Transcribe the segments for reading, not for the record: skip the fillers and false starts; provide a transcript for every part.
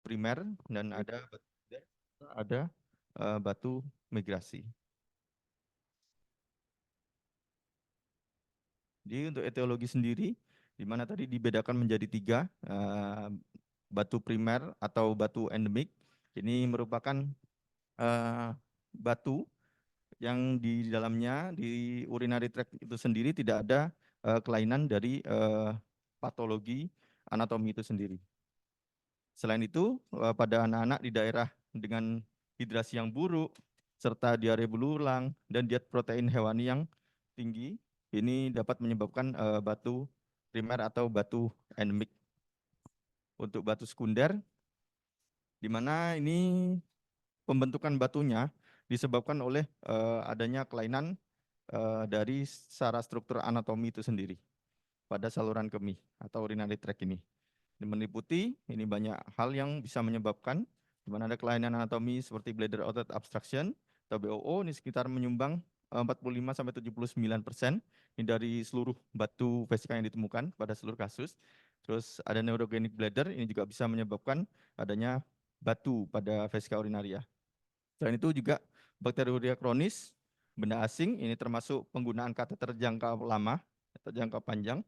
primer dan ada batu migrasi. Jadi untuk etiologi sendiri, di mana tadi dibedakan menjadi 3, batu primer atau batu endemik. Ini merupakan batu yang di dalamnya di urinary tract itu sendiri tidak ada kelainan dari patologi anatomi itu sendiri. Selain itu, pada anak-anak di daerah dengan hidrasi yang buruk, serta diare berulang, dan diet protein hewani yang tinggi, ini dapat menyebabkan batu primer atau batu endemik. Untuk batu sekunder, di mana ini pembentukan batunya disebabkan oleh adanya kelainan dari secara struktur anatomi itu sendiri pada saluran kemih atau urinary tract ini. Meliputi ini banyak hal yang bisa menyebabkan di mana ada kelainan anatomi seperti bladder outlet obstruction atau BOO ini sekitar menyumbang 45-79% ini dari seluruh batu vesika yang ditemukan pada seluruh kasus. Terus ada neurogenic bladder ini juga bisa menyebabkan adanya batu pada vesika urinaria. Selain itu juga bakteriuria kronis, benda asing ini termasuk penggunaan kateter jangka lama atau jangka panjang.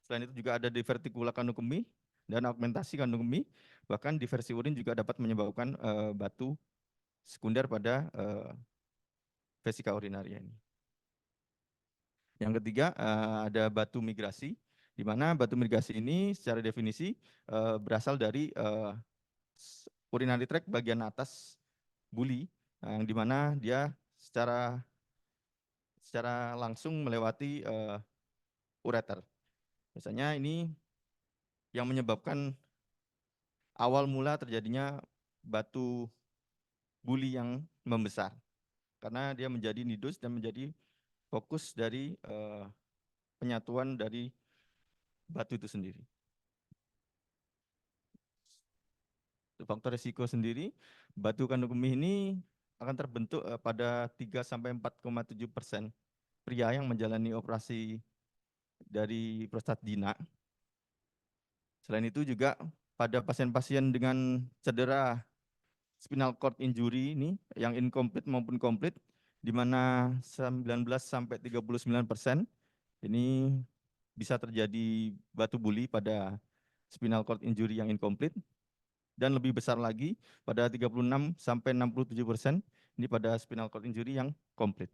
Selain itu juga ada divertikula kandung kemih dan augmentasi kandung kemih, bahkan diversi urin juga dapat menyebabkan batu sekunder pada vesika urinaria ini. Yang ketiga ada batu migrasi, di mana batu migrasi ini secara definisi berasal dari urinary tract bagian atas buli, yang di mana dia secara langsung melewati ureter. Biasanya ini yang menyebabkan awal mula terjadinya batu buli yang membesar, karena dia menjadi nidus dan menjadi fokus dari penyatuan dari batu itu sendiri. Faktor risiko sendiri, batu kandung kemih ini akan terbentuk pada 3-4,7% pria yang menjalani operasi dari prostat jinak. Selain itu juga pada pasien-pasien dengan cedera spinal cord injury ini yang incomplete maupun complete, di mana 19-39% ini bisa terjadi batu buli pada spinal cord injury yang incomplete, dan lebih besar lagi pada 36-67% ini pada spinal cord injury yang komplit.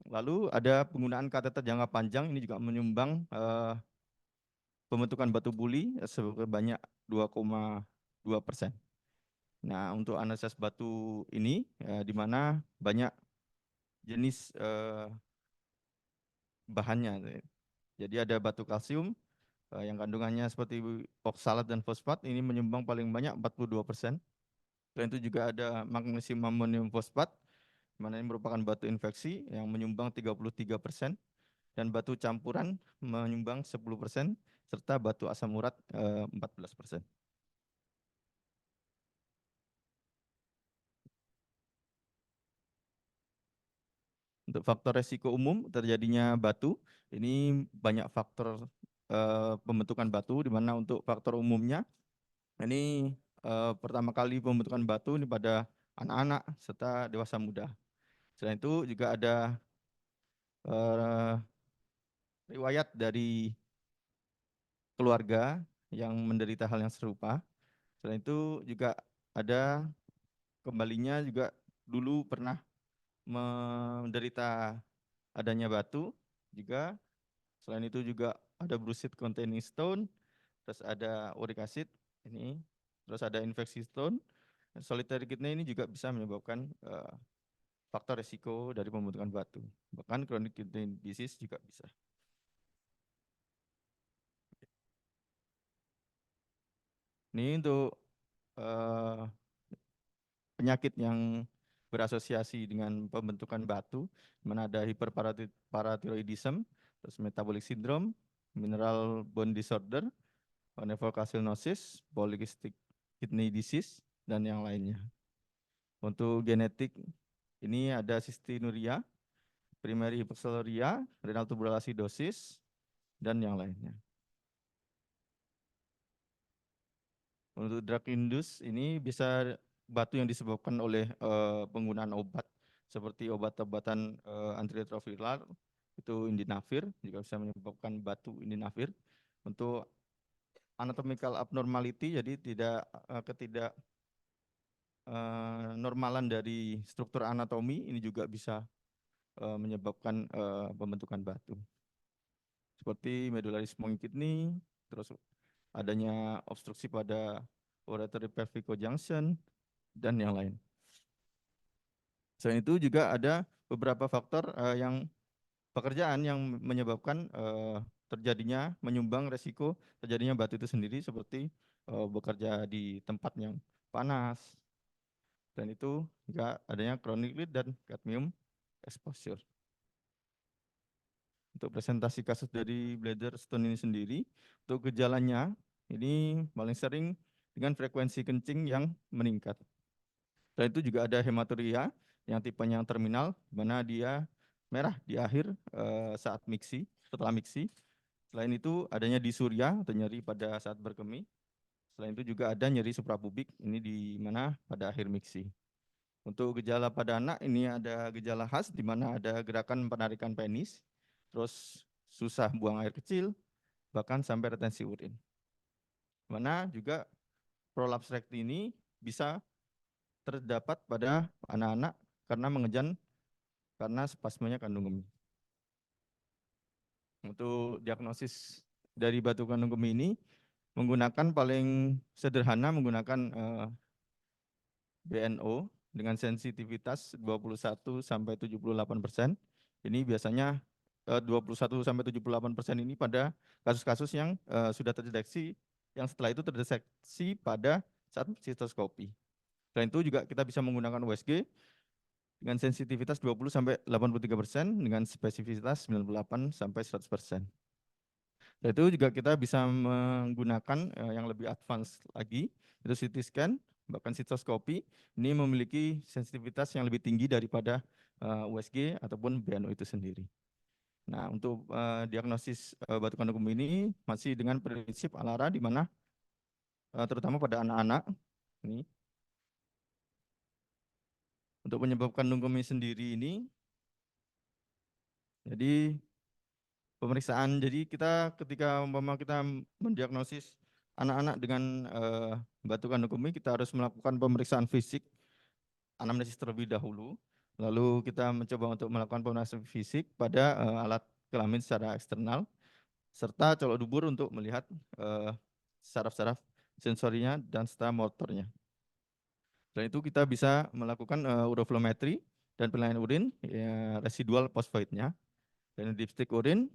Lalu ada penggunaan kateter jangka panjang, ini juga menyumbang pembentukan batu buli sebanyak 2,2%. Nah, untuk analisis batu ini, di mana banyak jenis bahannya. Jadi ada batu kalsium yang kandungannya seperti oksalat dan fosfat, ini menyumbang paling banyak 42%. Selain itu juga ada magnesium amonium fosfat, mana ini merupakan batu infeksi yang menyumbang 33%, dan batu campuran menyumbang 10%, serta batu asam urat 14%. Untuk faktor resiko umum terjadinya batu, ini banyak faktor pembentukan batu, di mana untuk faktor umumnya, ini pertama kali pembentukan batu ini pada anak-anak serta dewasa muda. Selain itu juga ada riwayat dari keluarga yang menderita hal yang serupa. Selain itu juga ada kembalinya juga dulu pernah menderita adanya batu juga. Selain itu juga ada brucite containing stone, terus ada uric acid ini, terus ada infeksi stone. Solitary kidney ini juga bisa menyebabkan faktor resiko dari pembentukan batu. Bahkan chronic kidney disease juga bisa. Ini untuk penyakit yang berasosiasi dengan pembentukan batu, di mana ada hyperparathyroidism, terus metabolic syndrome, mineral bone disorder, nephrocalcinosis, polycystic kidney disease, dan yang lainnya. Untuk genetik, ini ada cystinuria, primary hyperoxaluria, renal tubular acidosis, dan yang lainnya. Untuk drug induce ini bisa batu yang disebabkan oleh penggunaan obat seperti obat-obatan antiretroviral itu indinavir juga bisa menyebabkan batu indinavir. Untuk anatomical abnormality jadi tidak ketidak normalan dari struktur anatomi ini juga bisa menyebabkan pembentukan batu. Seperti medullary smoking kidney, terus adanya obstruksi pada auditory pelvic junction dan yang lain. Selain itu juga ada beberapa faktor yang pekerjaan yang menyebabkan terjadinya menyumbang resiko terjadinya batu itu sendiri seperti bekerja di tempat yang panas dan itu juga adanya chronic lead dan cadmium exposure. Untuk presentasi kasus dari bladder stone ini sendiri, untuk gejalanya ini paling sering dengan frekuensi kencing yang meningkat. Dan itu juga ada hematuria yang tipenya yang terminal, di mana dia merah di akhir saat miksi, setelah miksi. Selain itu adanya disuria atau nyeri pada saat berkemih. Selain itu juga ada nyeri suprapubik, ini di mana pada akhir miksi. Untuk gejala pada anak ini ada gejala khas di mana ada gerakan penarikan penis, terus susah buang air kecil, bahkan sampai retensi urin. Mana juga prolaps rekti ini bisa terdapat pada anak-anak karena mengejan karena spasmenya kandung kemih. Untuk diagnosis dari batu kandung kemih ini menggunakan paling sederhana menggunakan BNO dengan sensitivitas 21 sampai 78%. Ini biasanya 21 sampai 78% ini pada kasus-kasus yang sudah terdeteksi yang setelah itu terdeteksi pada saat sistoskopi. Selain itu juga kita bisa menggunakan USG dengan sensitivitas 20 sampai 83% dengan spesifisitas 98 sampai 100%. Dan itu juga kita bisa menggunakan yang lebih advance lagi, itu CT scan, bahkan sistoskopi, ini memiliki sensitivitas yang lebih tinggi daripada USG ataupun BNO itu sendiri. Nah, untuk diagnosis batu kandung kemih ini masih dengan prinsip ALARA di mana terutama pada anak-anak ini. Untuk penyebab kandung kemih sendiri ini, jadi pemeriksaan. Jadi kita ketika umpama kita mendiagnosis anak-anak dengan batu kandung kemih, kita harus melakukan pemeriksaan fisik anamnesis terlebih dahulu. Lalu kita mencoba untuk melakukan pemeriksaan fisik pada alat kelamin secara eksternal, serta colok dubur untuk melihat saraf-saraf sensorinya dan serta motornya. Selain itu kita bisa melakukan uroflometri dan penilaian urin ya, residual fosfoidnya dan dipstick urin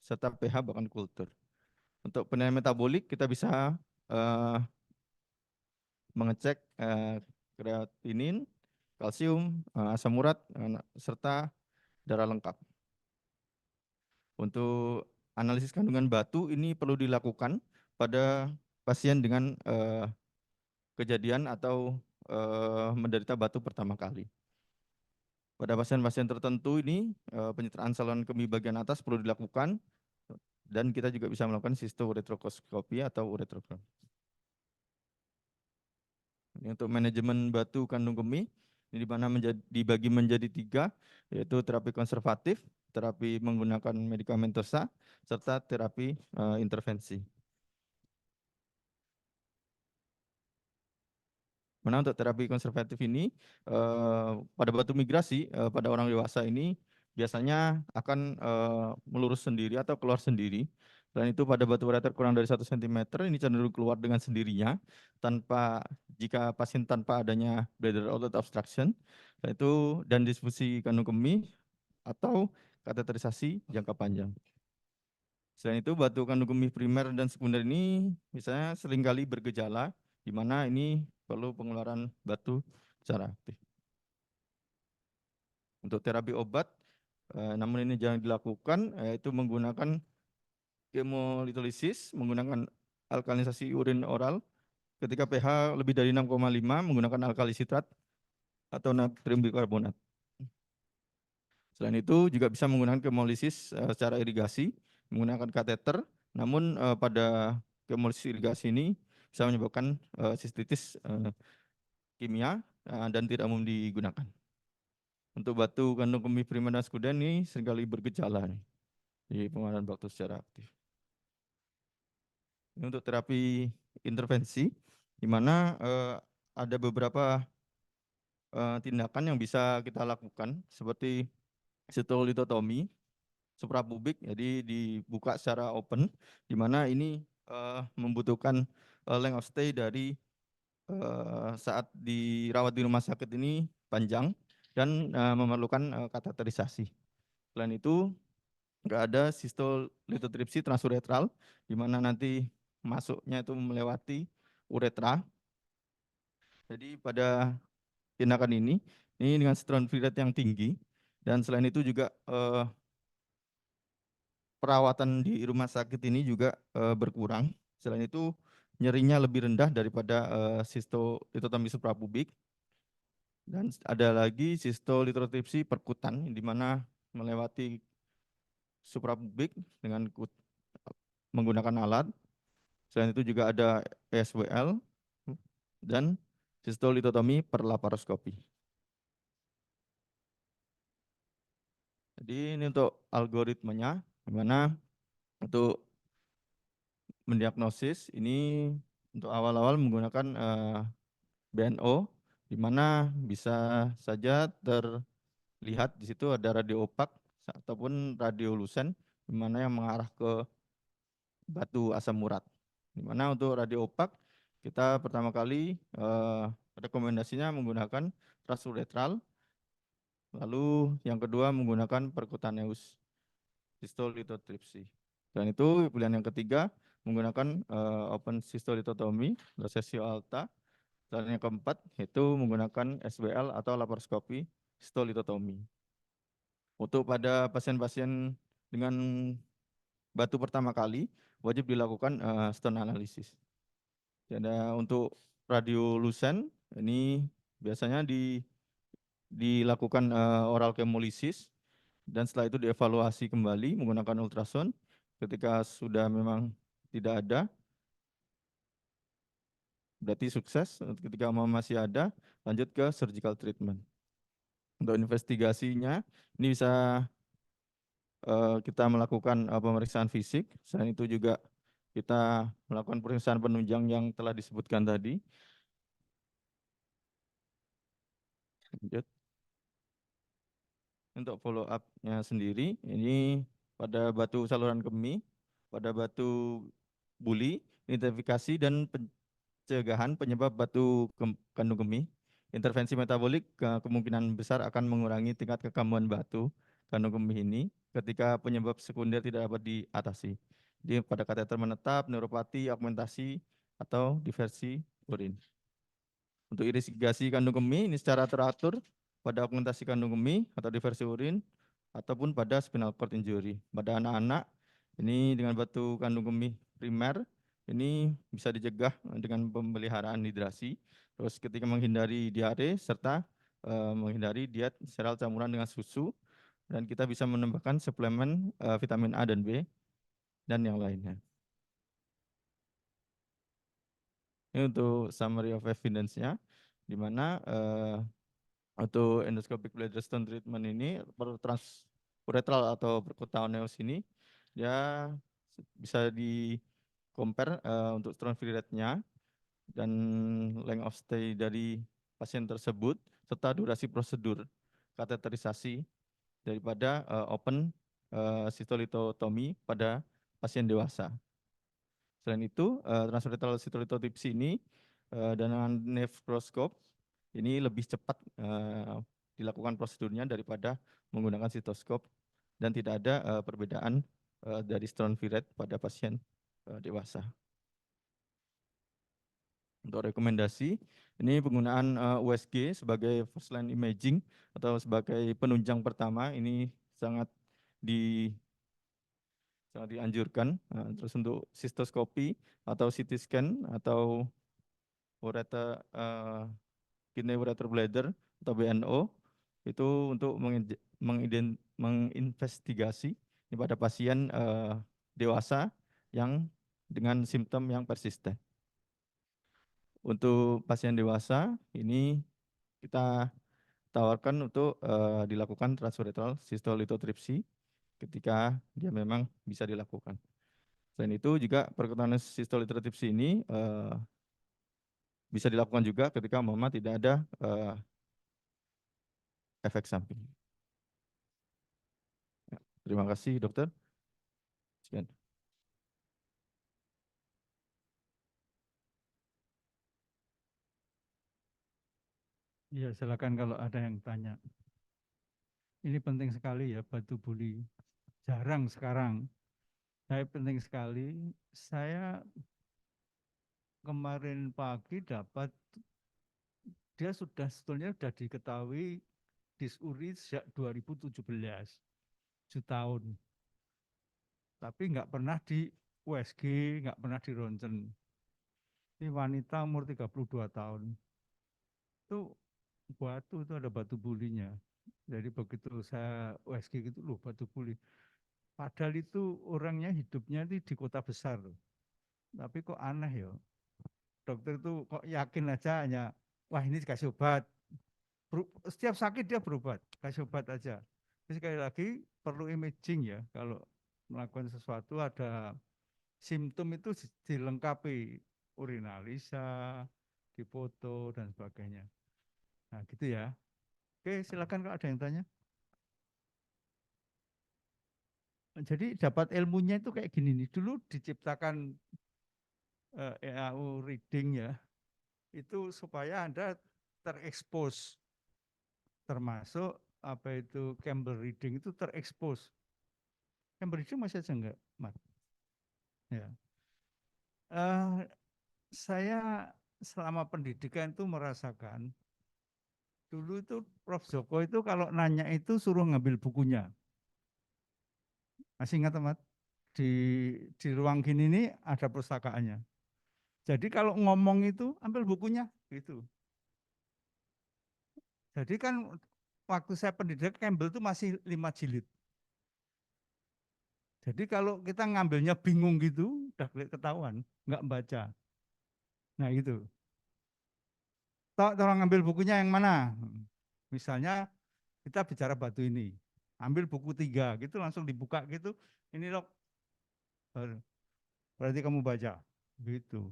serta pH bahkan kultur. Untuk penilaian metabolik kita bisa mengecek kreatinin, kalsium, asam urat serta darah lengkap. Untuk analisis kandungan batu ini perlu dilakukan pada pasien dengan kejadian atau menderita batu pertama kali. Pada pasien-pasien tertentu ini penyitaan saluran kemih bagian atas perlu dilakukan dan kita juga bisa melakukan sisto-uretroskopi atau uretrogram. Ini untuk manajemen batu kandung kemih ini di mana dibagi menjadi 3 yaitu terapi konservatif, terapi menggunakan medikamentosa serta terapi intervensi. Mana untuk terapi konservatif ini pada batu migrasi pada orang dewasa ini biasanya akan melurus sendiri atau keluar sendiri. Selain itu pada batu ureter kurang dari 1 cm ini cenderung keluar dengan sendirinya tanpa jika pasien tanpa adanya bladder outlet obstruction. Selain itu dan disfusi kandung kemih atau kateterisasi jangka panjang. Selain itu batu kandung kemih primer dan sekunder ini misalnya seringkali bergejala di mana ini perlu pengeluaran batu secara aktif. Untuk terapi obat, namun ini jangan dilakukan, yaitu menggunakan hemolitolisis, menggunakan alkalinisasi urin oral, ketika pH lebih dari 6,5 menggunakan alkali sitrat atau natrium bikarbonat. Selain itu juga bisa menggunakan hemolisis secara irigasi, menggunakan kateter, namun pada hemolisis irigasi ini bisa menyebabkan sistitis kimia dan tidak umum digunakan. Untuk batu kandung kemih primer dan sekunder ini seringkali bergejala nih, di pengeluaran baktu secara aktif. Ini untuk terapi intervensi, di mana ada beberapa tindakan yang bisa kita lakukan, seperti sitolitotomi suprapubik, jadi dibuka secara open, di mana ini membutuhkan length of stay dari saat dirawat di rumah sakit ini panjang dan memerlukan kateterisasi. Selain itu, nggak ada sistolitotripsi transuretral, di mana nanti masuknya itu melewati uretra. Jadi pada tindakan ini dengan stroke free rate yang tinggi, dan selain itu juga perawatan di rumah sakit ini juga berkurang. Selain itu nyerinya lebih rendah daripada sistolitotomi suprapubik. Dan ada lagi sistolitotripsi perkutan, di mana melewati suprapubik dengan menggunakan alat. Selain itu juga ada ESWL dan sistolitotomi per laparoskopi. Jadi ini untuk algoritmanya, di mana untuk mendiagnosis ini untuk awal-awal menggunakan BNO, di mana bisa saja terlihat di situ ada radio opak ataupun radiolusen, di mana yang mengarah ke batu asam urat. Di mana untuk radio opak kita pertama kali rekomendasinya menggunakan transuretral, lalu yang kedua menggunakan percutaneous histolithotripsy. Dan itu pilihan yang ketiga menggunakan open histolithotomy, resesio alta. Dan yang keempat itu menggunakan SBL atau laparoskopi histolitotomi. Untuk pada pasien-pasien dengan batu pertama kali wajib dilakukan stone analysis. Dan untuk radiolusen ini biasanya dilakukan oral chemolisis, dan setelah itu dievaluasi kembali menggunakan ultrasound. Ketika sudah memang tidak ada, berarti sukses. Ketika masih ada, lanjut ke surgical treatment. Untuk investigasinya, ini bisa kita melakukan pemeriksaan fisik. Selain itu juga kita melakukan pemeriksaan penunjang yang telah disebutkan tadi. Lanjut. Untuk follow up-nya sendiri, ini pada batu saluran kemih, pada batu buli, identifikasi dan pencegahan penyebab batu kandung kemih. Intervensi metabolik kemungkinan besar akan mengurangi tingkat kekambuhan batu kandung kemih ini ketika penyebab sekunder tidak dapat diatasi. Jadi pada kateter menetap, neuropati, augmentasi, atau diversi urin. Untuk irigasi kandung kemih ini secara teratur pada augmentasi kandung kemih atau diversi urin, ataupun pada spinal cord injury. Pada anak-anak ini dengan batu kandung kemih primer ini bisa dicegah dengan pemeliharaan hidrasi. Terus ketika menghindari diare serta menghindari diet seral campuran dengan susu, dan kita bisa menambahkan suplemen vitamin A dan B dan yang lainnya. Ini untuk summary of evidence-nya, di mana untuk endoscopic bladder stone treatment ini per transuretral atau percutaneous ini dia bisa di compare untuk stone free rate-nya dan length of stay dari pasien tersebut serta durasi prosedur kateterisasi daripada open cystolithotomy pada pasien dewasa. Selain itu, transuretral cystolithotipsi ini dengan nefroskop ini lebih cepat dilakukan prosedurnya daripada menggunakan sitoskop, dan tidak ada perbedaan dari stone free rate pada pasien dewasa. Untuk rekomendasi, ini penggunaan USG sebagai first line imaging atau sebagai penunjang pertama ini sangat dianjurkan. Terus untuk sistoskopi atau CT scan atau ureter kidney ureter bladder atau BNO itu untuk menginvestigasi pada pasien dewasa yang dengan simptom yang persisten. Untuk pasien dewasa ini kita tawarkan untuk dilakukan transrectal cystolithotripsy ketika dia memang bisa dilakukan. Selain itu juga perkutanan cystolithotripsy ini bisa dilakukan juga ketika mama tidak ada efek samping. Ya, terima kasih dokter. Sekian. Iya, silakan kalau ada yang tanya. Ini penting sekali ya batu buli. Jarang sekarang. Saya penting sekali. Saya kemarin pagi dapat dia sudah sebetulnya sudah diketahui disuri sejak 2017, 7 tahun. Tapi nggak pernah di USG, nggak pernah di ronsen. Ini wanita umur 32 tahun. Itu batu itu ada batu bulinya. Jadi begitu saya USG gitu loh batu buli. Padahal itu orangnya hidupnya di kota besar loh. Tapi kok aneh ya. Dokter itu kok yakin aja hanya wah ini dikasih obat. Setiap sakit dia berobat, kasih obat aja. Tapi sekali lagi perlu imaging ya kalau melakukan sesuatu ada simptom itu dilengkapi urinalisa, dipoto dan sebagainya. Nah, gitu ya. Oke, silakan kalau ada yang tanya. Jadi dapat ilmunya itu kayak gini nih. Dulu diciptakan EAU reading ya, itu supaya Anda terekspos, termasuk apa itu Campbell reading itu terekspos. Campbell reading masih aja enggak, Mat? Ya. Eh, saya selama pendidikan itu merasakan dulu itu Prof. Joko itu kalau nanya itu suruh ngambil bukunya. Masih ingat, Mat? Di di ruang gini nih ada pustakaannya. Jadi kalau ngomong itu ambil bukunya gitu. Jadi kan waktu saya pendidikan Campbell itu masih 5 jilid. Jadi kalau kita ngambilnya bingung gitu, udah ketahuan, nggak baca. Nah itu. Tolong ngambil bukunya yang mana? Misalnya kita bicara batu ini, ambil buku 3 gitu langsung dibuka gitu. Ini loh, berarti kamu baca. Gitu.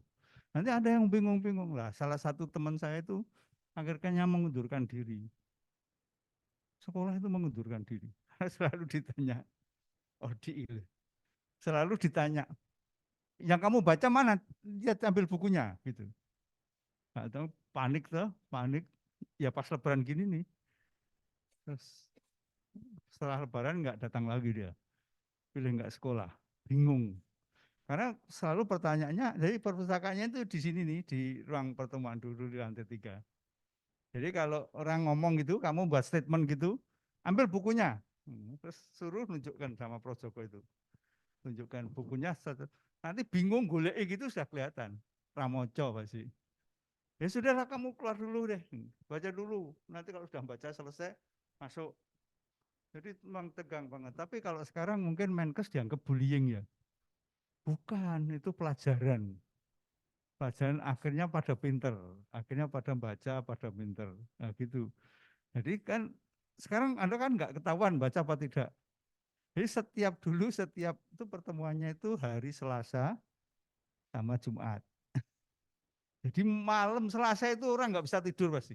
Nanti ada yang bingung-bingung lah. Salah satu teman saya itu akhirnya mengundurkan diri. Sekolah itu mengundurkan diri. Selalu ditanya, oh selalu ditanya, yang kamu baca mana? Dia ambil bukunya, gitu. Nah, itu panik tuh, panik. Ya pas lebaran gini nih, terus setelah lebaran nggak datang lagi dia, pilih nggak sekolah, bingung. Karena selalu pertanyaannya, jadi perpustakaannya itu di sini nih, di ruang pertemuan dulu di lantai 3. Jadi kalau orang ngomong gitu, kamu buat statement gitu, ambil bukunya. Terus suruh nunjukkan sama Prof. Joko itu. Tunjukkan bukunya, nanti bingung golek gitu sudah kelihatan. Pramoco pasti. Ya sudahlah kamu keluar dulu deh, baca dulu. Nanti kalau sudah baca selesai, masuk. Jadi memang tegang banget. Tapi kalau sekarang mungkin Menkes dianggap bullying ya. Bukan, itu pelajaran. Pelajaran akhirnya pada pinter, akhirnya pada baca, pada pinter. Nah gitu. Jadi kan sekarang Anda kan nggak ketahuan baca apa tidak. Jadi setiap itu pertemuannya itu hari Selasa sama Jumat. Jadi malam Selasa itu orang nggak bisa tidur pasti.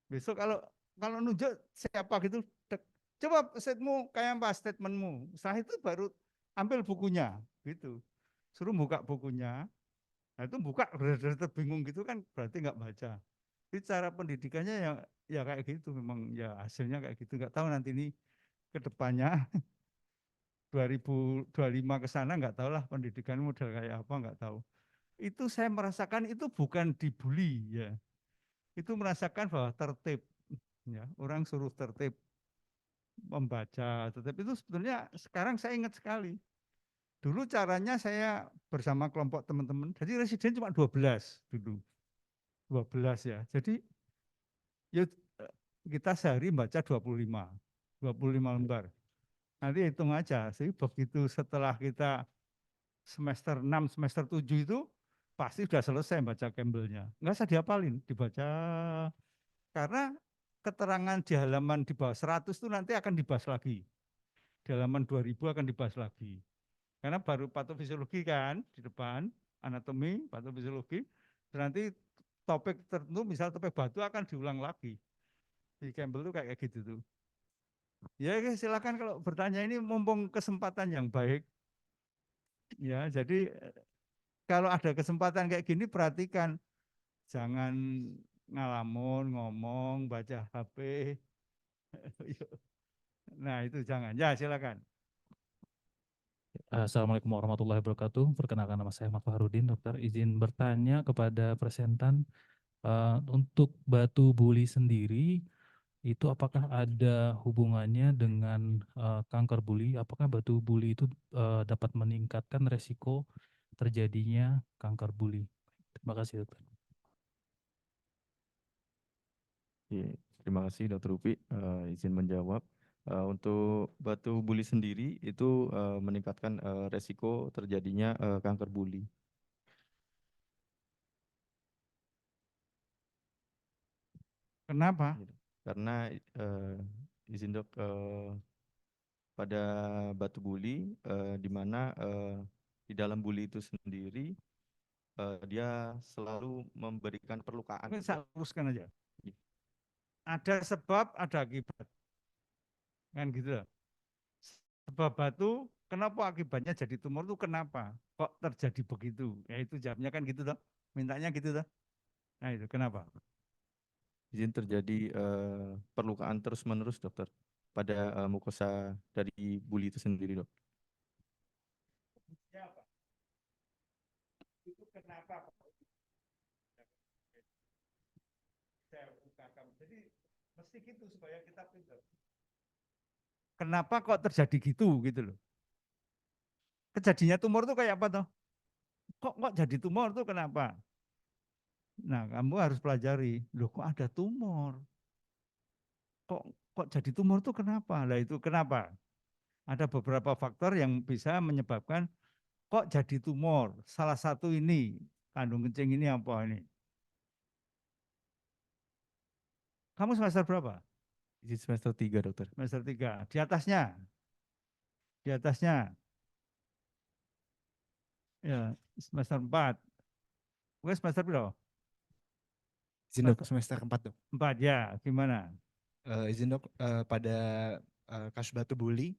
Besok kalau kalau nunjuk siapa gitu, coba statementmu kayak apa statementmu. Setelah itu baru ambil bukunya gitu. Suruh buka bukunya. Nah itu buka benar-benar bingung gitu kan berarti nggak baca. Jadi cara pendidikannya ya kayak gitu memang ya hasilnya kayak gitu. Nggak tahu nanti ini ke depannya 2025 ke sana nggak tahu lah pendidikan model kayak apa nggak tahu. Itu saya merasakan itu bukan dibully ya. Itu merasakan bahwa tertib ya, orang suruh tertib membaca, tertib itu sebetulnya sekarang saya ingat sekali. Dulu caranya saya bersama kelompok teman-teman, jadi residen cuma 12 dulu. 12 ya. Jadi yuk, kita sehari baca 25 lembar. Nanti hitung aja sih begitu setelah kita semester 6, semester 7 itu pasti sudah selesai baca Campbell-nya. Nggak usah dihafalin, dibaca. Karena keterangan di halaman di bawah 100 itu nanti akan dibahas lagi. Di halaman 2000 akan dibahas lagi. Karena baru patofisiologi kan di depan, anatomi, patofisiologi. Nanti topik tertentu, misal topik batu akan diulang lagi. Di Campbell itu kayak gitu tuh. Ya silakan kalau bertanya, ini mumpung kesempatan yang baik. Ya, jadi kalau ada kesempatan kayak gini perhatikan, jangan ngalamun, ngomong, baca HP. Nah, itu jangan. Ya, silakan. Assalamualaikum warahmatullahi wabarakatuh. Perkenalkan nama saya Ahmad Fahrudin, dokter. Izin bertanya kepada presentan, untuk batu buli sendiri, itu apakah ada hubungannya dengan kanker buli? Apakah batu buli itu dapat meningkatkan resiko terjadinya kanker buli? Terima kasih, dokter. Terima kasih Dr. Upi, izin menjawab. Untuk batu buli sendiri itu meningkatkan resiko terjadinya kanker buli. Kenapa? Karena izin dok, pada batu buli di mana di dalam buli itu sendiri dia selalu memberikan perlukaan. Saya uruskan aja. Iya. Ada sebab, ada akibat. Kan gitu loh. Sebab batu, kenapa akibatnya jadi tumor itu kenapa? Kok terjadi begitu? Ya itu jawabnya kan gitu toh. Mintanya gitu toh. Nah itu kenapa? Izin terjadi perlukaan terus-menerus dokter pada mukosa dari buli itu sendiri dok. Ya, Pak. Itu kenapa? Saya bukakan. Jadi mesti gitu supaya kita pintar. Kenapa kok terjadi gitu loh. Kejadiannya tumor itu kayak apa toh? Kok jadi tumor tuh kenapa? Nah, kamu harus pelajari. Loh kok ada tumor? Kok kok jadi tumor tuh kenapa? Lah itu kenapa? Ada beberapa faktor yang bisa menyebabkan kok jadi tumor. Salah satu ini, kandung kencing ini apa ini? Kamu semester berapa? Izin semester 3 dokter. Semester 3. Di atasnya? Di atasnya? Ya, semester 4. Gue semester berapa? Izin dok, semester 4 dok. 4 ya, gimana? Izin dok, pada kasus batu buli,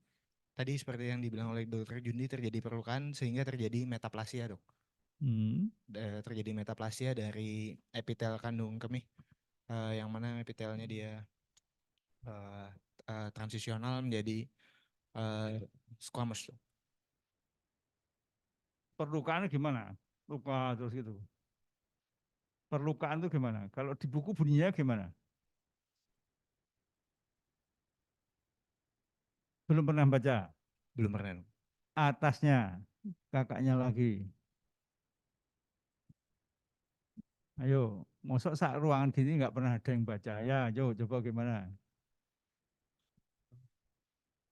tadi seperti yang dibilang oleh dokter Jundi terjadi perlukaan sehingga terjadi metaplasia dok. Terjadi metaplasia dari epitel kandung kemih, yang mana epitelnya dia transisional menjadi squamous dok. Perlukaannya gimana? Luka terus gitu. Perlukaan itu gimana? Kalau di buku bunyinya gimana? Belum pernah baca. Belum pernah dok. Atasnya, kakaknya lagi. Ayo, masuk sak ruangan gini nggak pernah ada yang baca. Ya, ayo coba gimana?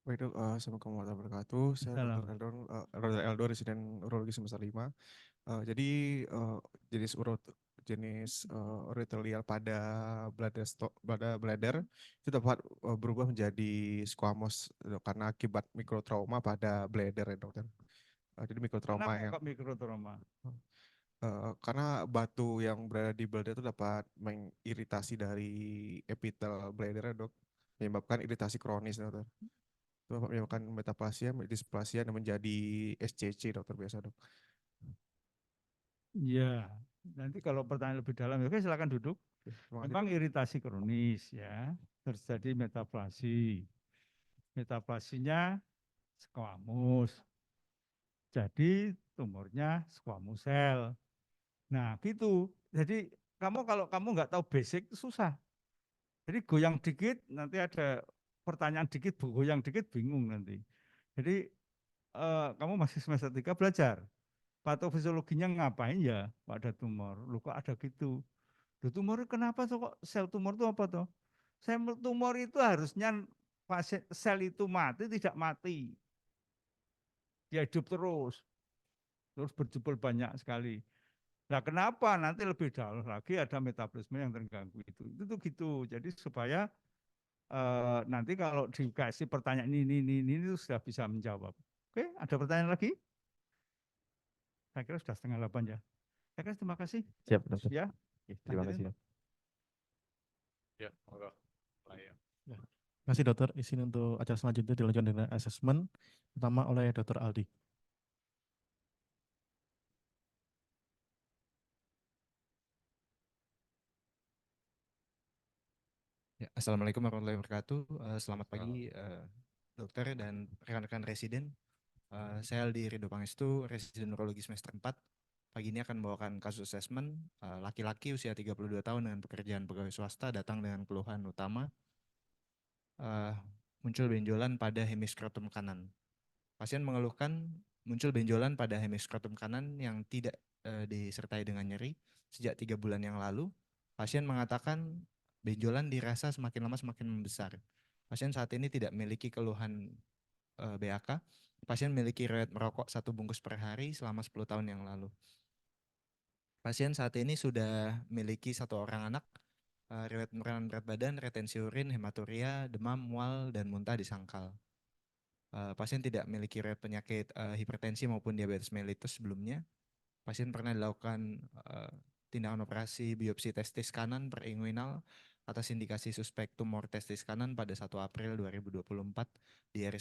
Baik dok, Assalamualaikum warahmatullahi wabarakatuh. Saya Salam. Dr. Eldor, Eldor, residen urologi semester 5. Jadi jenis urethelial pada bladder itu dapat berubah menjadi squamous dok, karena akibat mikrotrauma pada bladder ya dokter. Jadi mikrotrauma Kenapa yang kok mikrotrauma? karena batu yang berada di bladder itu dapat mengiritasi dari epitel bladder ya dok, menyebabkan iritasi kronis dokter. Itu menyebabkan metaplasia, displasia dan menjadi SCC dokter biasa dok. Iya, nanti kalau pertanyaan lebih dalam, oke silakan duduk. Terima kasih, Memang dok. iritasi kronis ya, terjadi metaplasi. Metaplasinya squamous. Jadi tumornya squamous cell. Nah, gitu. Jadi kalau kamu nggak tahu basic susah. Jadi goyang dikit nanti ada pertanyaan dikit, goyang dikit bingung nanti. Jadi kamu masih semester 3 belajar. Patofisiologinya ngapain ya pada tumor? Lu kok ada gitu? Lu tumor kenapa tuh kok sel tumor itu apa tuh? Sel tumor itu harusnya pasien sel itu mati tidak mati. Dia hidup terus. Terus berjubel banyak sekali. Nah, kenapa nanti lebih dalam lagi ada metabolisme yang terganggu itu tuh gitu. Jadi supaya nanti kalau dikasih pertanyaan ini itu sudah bisa menjawab. Oke, ada pertanyaan lagi? Saya kira sudah 7:30 ya. Saya kira terima kasih. Siap, dokter. Ya, Terima lanjutin, kasih. Pak. Ya, monggo. Ya. Terima kasih dokter. Izin untuk acara selanjutnya dilanjutkan dengan asesmen pertama oleh Dr. Aldi. Ya, Assalamualaikum warahmatullahi wabarakatuh. Selamat pagi dokter dan rekan-rekan residen. Saya Aldi Ridho Pangestu, residen neurologi semester 4. Pagi ini akan membawakan kasus asesmen laki-laki usia 32 tahun dengan pekerjaan pegawai swasta datang dengan keluhan utama muncul benjolan pada hemiskrotum kanan. Pasien mengeluhkan muncul benjolan pada hemiskrotum kanan yang tidak disertai dengan nyeri sejak 3 bulan yang lalu. Pasien mengatakan benjolan dirasa semakin lama semakin membesar. Pasien saat ini tidak memiliki keluhan BAK. Pasien memiliki riwayat merokok 1 bungkus per hari selama 10 tahun yang lalu. Pasien saat ini sudah memiliki 1 orang anak, riwayat penurunan berat badan, retensi urin, hematuria, demam, mual, dan muntah di sangkal. Pasien tidak memiliki riwayat penyakit hipertensi maupun diabetes mellitus sebelumnya. Pasien pernah dilakukan tindakan operasi biopsi testis kanan peringuinal atas indikasi suspek tumor testis kanan pada 1 April 2024 di RS